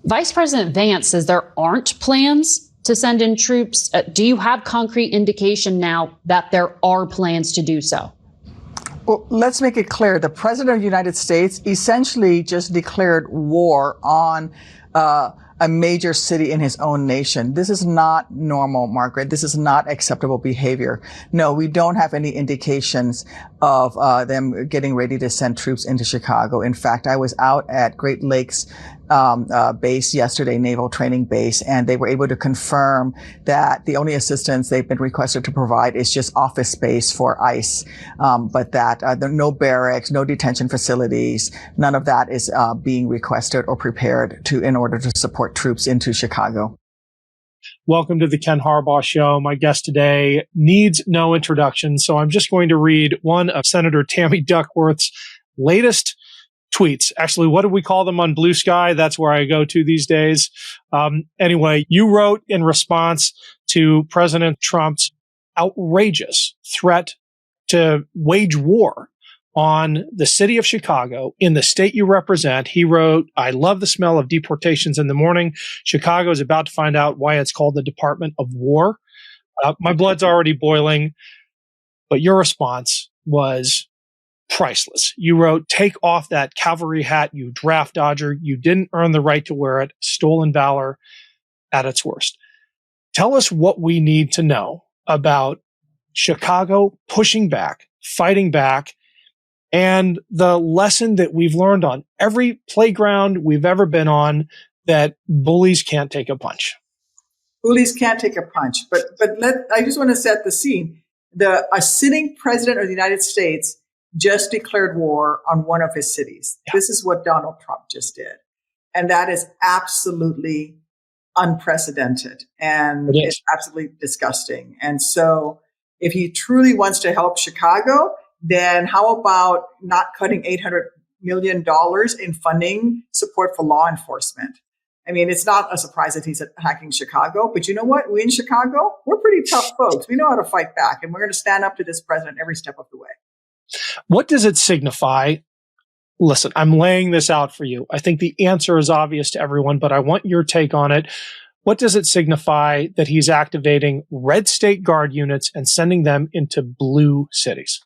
Vice President Vance says there aren't plans to send in troops. Do you have concrete indication now that there are plans to do so? Well, let's make it clear. The President of the United States essentially just declared war on a major city in his own nation. This is not normal, Margaret. This is not acceptable behavior. No, we don't have any indications of them getting ready to send troops into Chicago. In fact, I was out at Great Lakes base yesterday, Naval Training Base, and they were able to confirm that the only assistance they've been requested to provide is just office space for ICE, but that there are no barracks, no detention facilities, none of that is being requested or prepared in order to support troops into Chicago. Welcome to the Ken Harbaugh Show. My guest today needs no introduction, so I'm just going to read one of Senator Tammy Duckworth's latest tweets. Actually, what do we call them on Blue Sky? That's where I go to these days. Anyway, you wrote in response to President Trump's outrageous threat to wage war on the city of Chicago in the state you represent. He wrote, "I love the smell of deportations in the morning. Chicago is about to find out why it's called the Department of War." My blood's already boiling, but your response was priceless. You wrote, "Take off that cavalry hat, you draft dodger. You didn't earn the right to wear it. Stolen valor at its worst." Tell us what we need to know about Chicago pushing back, fighting back, and the lesson that we've learned on every playground we've ever been on, that bullies can't take a punch. Bullies can't take a punch, but I just want to set the scene. A sitting president of the United States just declared war on one of his cities. Yeah. This is what Donald Trump just did. And that is absolutely unprecedented. And it's absolutely disgusting. And so if he truly wants to help Chicago, then how about not cutting $800 million in funding support for law enforcement? I mean, it's not a surprise that he's attacking Chicago, but you know what? We in Chicago, we're pretty tough folks. We know how to fight back, and we're going to stand up to this president every step of the way. What does it signify? Listen, I'm laying this out for you. I think the answer is obvious to everyone, but I want your take on it. What does it signify that he's activating red state guard units and sending them into blue cities?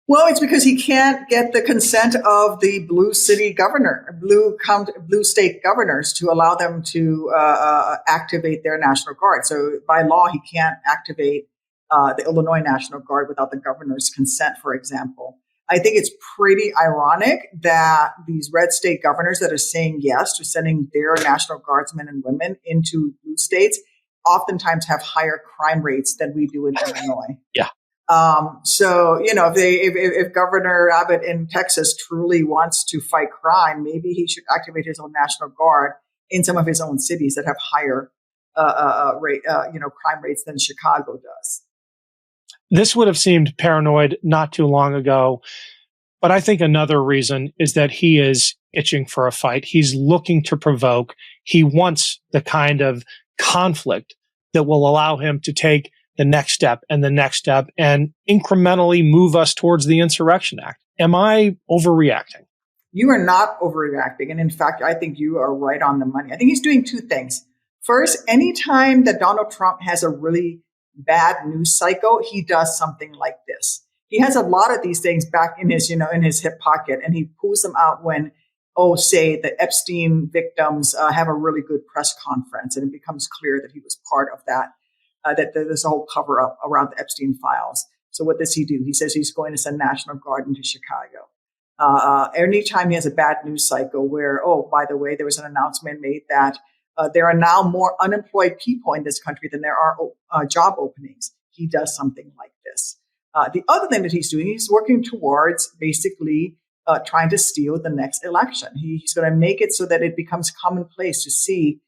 Well, it's because he can't get the consent of the blue city governor, blue state governors to allow them to activate their National Guard. So by law, he can't activate the Illinois National Guard without the governor's consent, for example. I think it's pretty ironic that these red state governors that are saying yes to sending their National Guardsmen and women into blue states oftentimes have higher crime rates than we do in Illinois. Yeah. So, you know, if Governor Abbott in Texas truly wants to fight crime, maybe he should activate his own National Guard in some of his own cities that have higher crime rates than Chicago does. This would have seemed paranoid not too long ago, but I think another reason is that he is itching for a fight. He's looking to provoke. He wants the kind of conflict that will allow him to take the next step and the next step and incrementally move us towards the Insurrection Act. Am I overreacting? You are not overreacting. And in fact, I think you are right on the money. I think he's doing two things. First, anytime that Donald Trump has a really bad news cycle, he does something like this. He has a lot of these things back in his hip pocket, and he pulls them out when, say the Epstein victims have a really good press conference, and it becomes clear that he was part of that, that there's a whole cover up around the Epstein files. So what does he do? He says he's going to send National Guard into Chicago. Anytime he has a bad news cycle where, by the way, there was an announcement made that there are now more unemployed people in this country than there are job openings, he does something like this. The other thing that he's doing, he's working towards basically trying to steal the next election. He's going to make it so that it becomes commonplace to see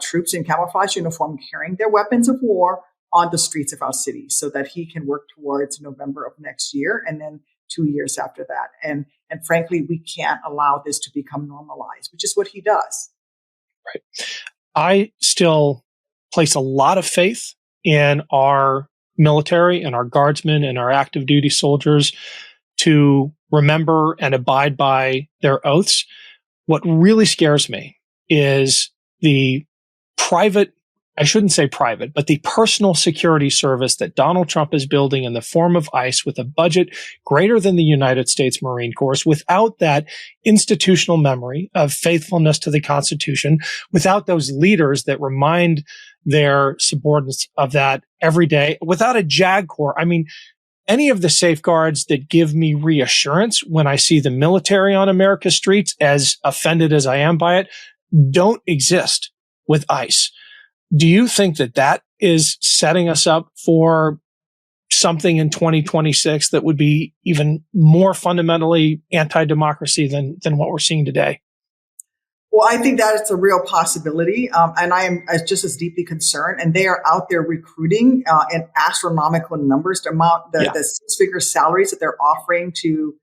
troops in camouflage uniform carrying their weapons of war on the streets of our city so that he can work towards November of next year and then 2 years after that. And frankly, we can't allow this to become normalized, which is what he does. Right. I still place a lot of faith in our military and our guardsmen and our active duty soldiers to remember and abide by their oaths. What really scares me is the private, I shouldn't say private, but the personal security service that Donald Trump is building in the form of ICE with a budget greater than the United States Marine Corps, without that institutional memory of faithfulness to the Constitution, without those leaders that remind their subordinates of that every day, without a JAG Corps. I mean, any of the safeguards that give me reassurance when I see the military on America's streets, as offended as I am by it, don't exist with ICE. Do you think that that is setting us up for something in 2026 that would be even more fundamentally anti-democracy than what we're seeing today? Well, I think that it's a real possibility, and I am just as deeply concerned. And they are out there recruiting in astronomical numbers. The six-figure salaries that they're offering to,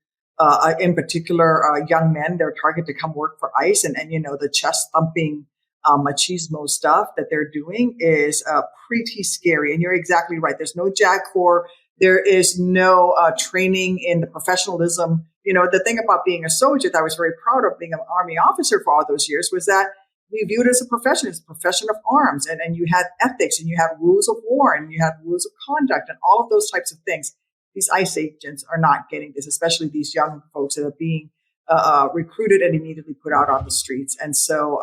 in particular, young men. They're targeted to come work for ICE, and the chest thumping machismo stuff that they're doing is pretty scary. And you're exactly right. There's no JAG Corps. There is no training in the professionalism. The thing about being a soldier that I was very proud of, being an Army officer for all those years, was that we viewed it as a profession. It's a profession of arms. And you had ethics, and you had rules of war, and you had rules of conduct, and all of those types of things. These ICE agents are not getting this, especially these young folks that are being recruited and immediately put out on the streets. And so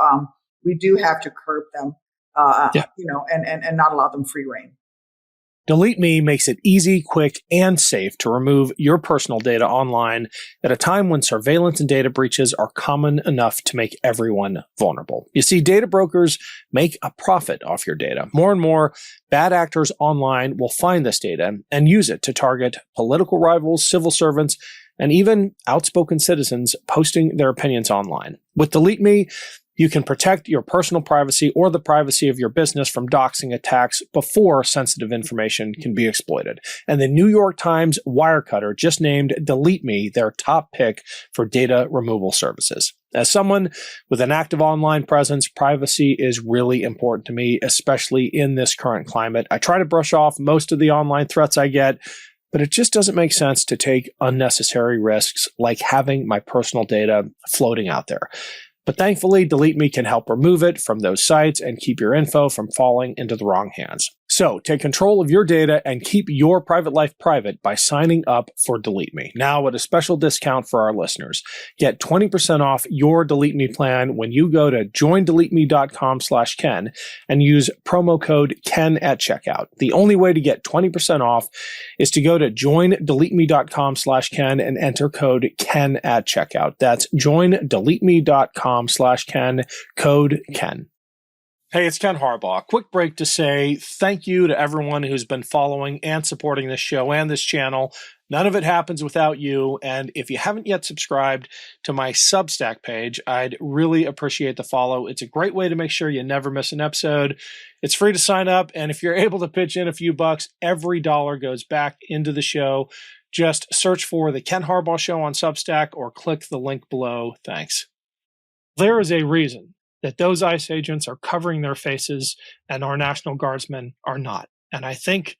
we do have to curb them, and not allow them free reign. Delete Me makes it easy, quick, and safe to remove your personal data online at a time when surveillance and data breaches are common enough to make everyone vulnerable. You see, data brokers make a profit off your data. More and more bad actors online will find this data and use it to target political rivals, civil servants, and even outspoken citizens posting their opinions online. With Delete Me, you can protect your personal privacy or the privacy of your business from doxing attacks before sensitive information can be exploited. And the New York Times Wirecutter just named Delete Me their top pick for data removal services. As someone with an active online presence, privacy is really important to me, especially in this current climate. I try to brush off most of the online threats I get, but it just doesn't make sense to take unnecessary risks like having my personal data floating out there. But thankfully, Delete Me can help remove it from those sites and keep your info from falling into the wrong hands. So take control of your data and keep your private life private by signing up for Delete Me. Now at a special discount for our listeners. Get 20% off your Delete Me plan when you go to joindeleteme.com/Ken and use promo code Ken at checkout. The only way to get 20% off is to go to joindeleteme.com/Ken and enter code Ken at checkout. That's joindeleteme.com/Ken, code Ken. Hey, it's Ken Harbaugh. Quick break to say thank you to everyone who's been following and supporting this show and this channel. None of it happens without you. And if you haven't yet subscribed to my Substack page, I'd really appreciate the follow. It's a great way to make sure you never miss an episode. It's free to sign up. And if you're able to pitch in a few bucks, every dollar goes back into the show. Just search for The Ken Harbaugh Show on Substack or click the link below. Thanks. There is a reason that those ICE agents are covering their faces and our National Guardsmen are not. And I think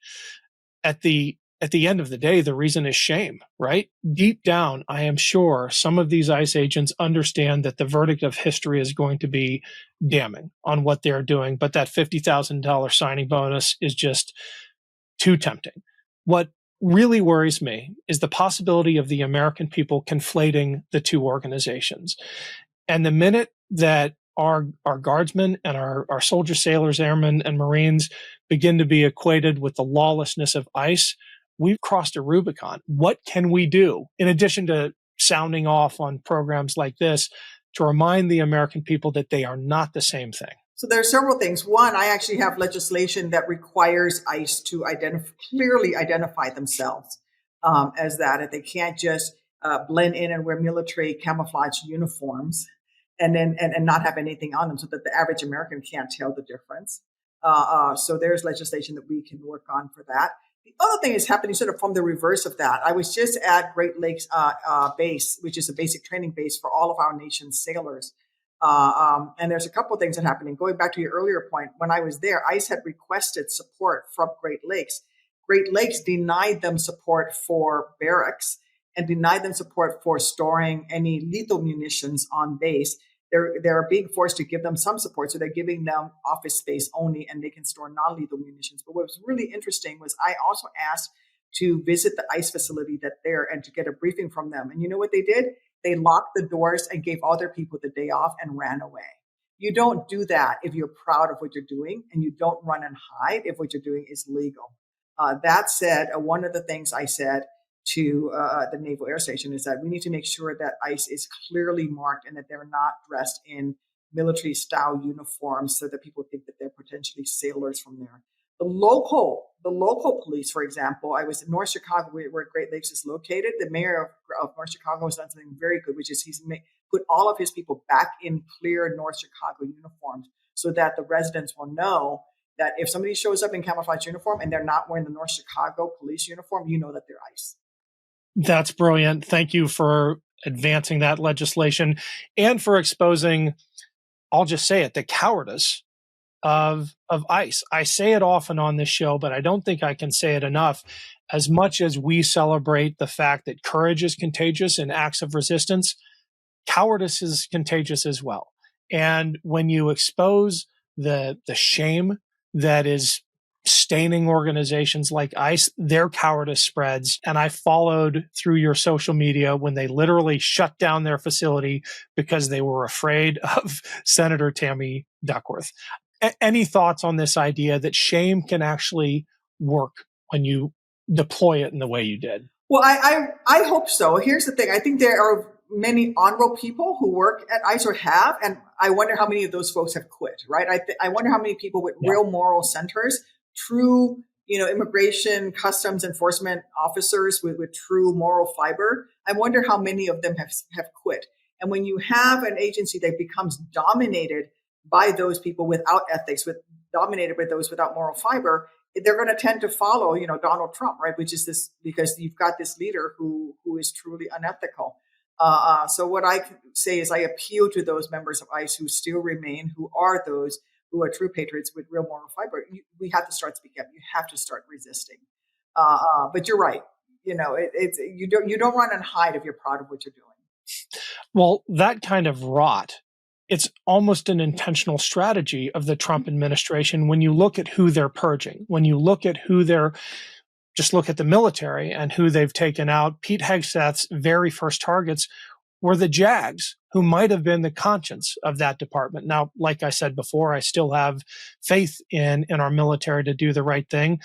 at the end of the day, the reason is shame, right? Deep down, I am sure some of these ICE agents understand that the verdict of history is going to be damning on what they're doing, but that $50,000 signing bonus is just too tempting. What really worries me is the possibility of the American people conflating the two organizations. And the minute that our guardsmen and our soldiers, sailors, airmen, and Marines begin to be equated with the lawlessness of ICE, we've crossed a Rubicon. What can we do, in addition to sounding off on programs like this, to remind the American people that they are not the same thing? So there are several things. One, I actually have legislation that requires ICE to clearly identify themselves as that. They can't just blend in and wear military camouflage uniforms and not have anything on them, so that the average American can't tell the difference. So there's legislation that we can work on for that. The other thing is happening sort of from the reverse of that. I was just at Great Lakes base, which is a basic training base for all of our nation's sailors. And there's a couple of things that are happening. Going back to your earlier point, when I was there, ICE had requested support from Great Lakes. Great Lakes denied them support for barracks and denied them support for storing any lethal munitions on base. they're being forced to give them some support. So they're giving them office space only, and they can store non-lethal munitions. But what was really interesting was I also asked to visit the ICE facility that there and to get a briefing from them. And you know what they did? They locked the doors and gave all their people the day off and ran away. You don't do that if you're proud of what you're doing, and you don't run and hide if what you're doing is legal. That said, one of the things I said to the Naval Air Station is that we need to make sure that ICE is clearly marked and that they're not dressed in military style uniforms so that people think that they're potentially sailors from there. The local police, for example, I was in North Chicago, where Great Lakes is located. The mayor of North Chicago has done something very good, which is he's put all of his people back in clear North Chicago uniforms so that the residents will know that if somebody shows up in camouflage uniform and they're not wearing the North Chicago police uniform, you know that they're ICE. That's brilliant. Thank you for advancing that legislation and for exposing, I'll just say it, the cowardice of ICE. I say it often on this show, but I don't think I can say it enough. As much as we celebrate the fact that courage is contagious and acts of resistance, cowardice is contagious as well. And when you expose the shame that is staining organizations like ICE, their cowardice spreads. And I followed through your social media when they literally shut down their facility because they were afraid of Senator Tammy Duckworth. Any thoughts on this idea that shame can actually work when you deploy it in the way you did? Well, I hope so. Here's the thing. I think there are many honorable people who work at ICE or have, and I wonder how many of those folks have quit, right? I wonder how many people with real moral centers, true, immigration, customs enforcement officers with true moral fiber. I wonder how many of them have quit. And when you have an agency that becomes dominated by those people without ethics, dominated by those without moral fiber, they're going to tend to follow, Donald Trump, right? Which is this, because you've got this leader who is truly unethical. So what I can say is I appeal to those members of ICE who still remain, who are those who are true patriots with real moral fiber. We have to start speaking up. You have to start resisting. But you're right. You don't run and hide if you're proud of what you're doing. Well, that kind of rot, it's almost an intentional strategy of the Trump administration. When you look at who they're purging, when you look at just look at the military and who they've taken out. Pete Hegseth's very first targets were the JAGs, who might have been the conscience of that department. Now, like I said before, I still have faith in our military to do the right thing,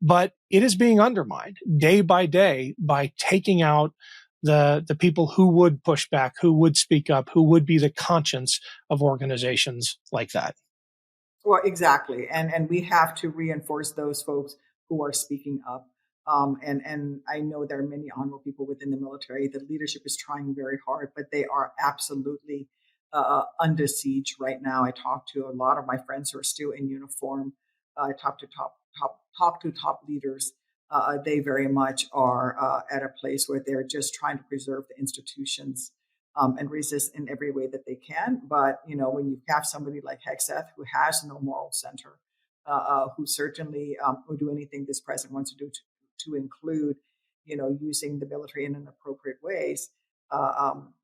but it is being undermined day by day by taking out the people who would push back, who would speak up, who would be the conscience of organizations like that. Well, exactly. And we have to reinforce those folks who are speaking up. And I know there are many honorable people within the military. The leadership is trying very hard, but they are absolutely under siege right now. I talk to a lot of my friends who are still in uniform. I talk to top leaders. They very much are at a place where they're just trying to preserve the institutions and resist in every way that they can. But when you have somebody like Hegseth, who has no moral center, who certainly will do anything this president wants to do to include, using the military in inappropriate ways.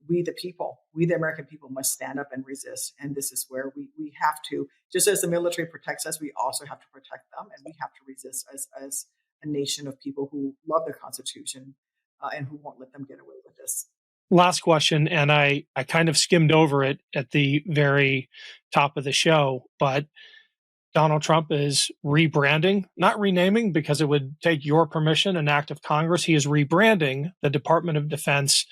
We the American people must stand up and resist. And this is where we have to, just as the military protects us, we also have to protect them. And we have to resist as a nation of people who love the Constitution and who won't let them get away with this. Last question, and I kind of skimmed over it at the very top of the show, but Donald Trump is rebranding, not renaming, because it would take your permission, an act of Congress. He is rebranding the Department of Defense,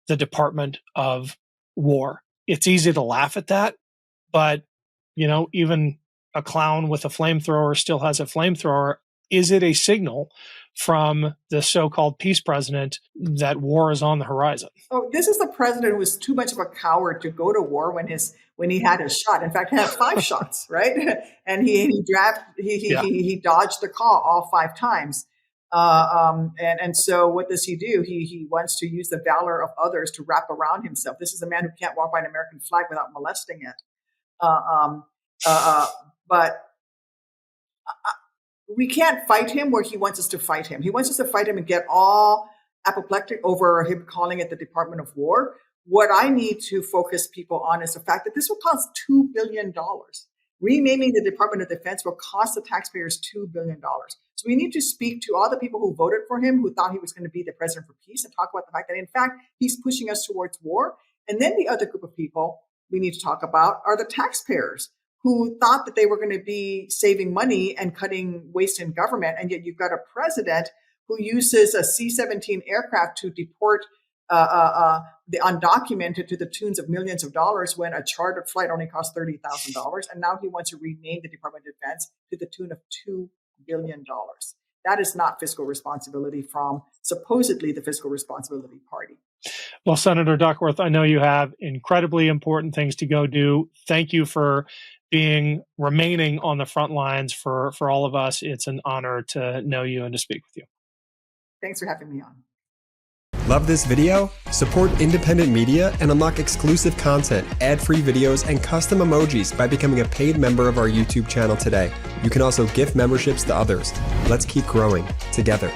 the Department of War. It's easy to laugh at that, but, even a clown with a flamethrower still has a flamethrower. Is it a signal from the so-called peace president that war is on the horizon? Oh, this is the president who was too much of a coward to go to war when he had his shot. In fact, he had 5 shots, right? And he dodged the call all 5 times. And so what does he do? He wants to use the valor of others to wrap around himself. This is a man who can't walk by an American flag without molesting it. But we can't fight him where he wants us to fight him. He wants us to fight him and get all apoplectic over him calling it the Department of War. What I need to focus people on is the fact that this will cost $2 billion. Renaming the Department of Defense will cost the taxpayers $2 billion. So we need to speak to all the people who voted for him, who thought he was going to be the president for peace, and talk about the fact that, in fact, he's pushing us towards war. And then the other group of people we need to talk about are the taxpayers who thought that they were going to be saving money and cutting waste in government. And yet you've got a president who uses a C-17 aircraft to deport the undocumented to the tunes of millions of dollars when a chartered flight only costs $30,000. And now he wants to rename the Department of Defense to the tune of $2 billion. That is not fiscal responsibility from supposedly the Fiscal Responsibility Party. Well, Senator Duckworth, I know you have incredibly important things to go do. Thank you for remaining on the front lines for all of us. It's an honor to know you and to speak with you. Thanks for having me on. Love this video? Support independent media and unlock exclusive content, ad-free videos, and custom emojis by becoming a paid member of our YouTube channel today. You can also gift memberships to others. Let's keep growing together.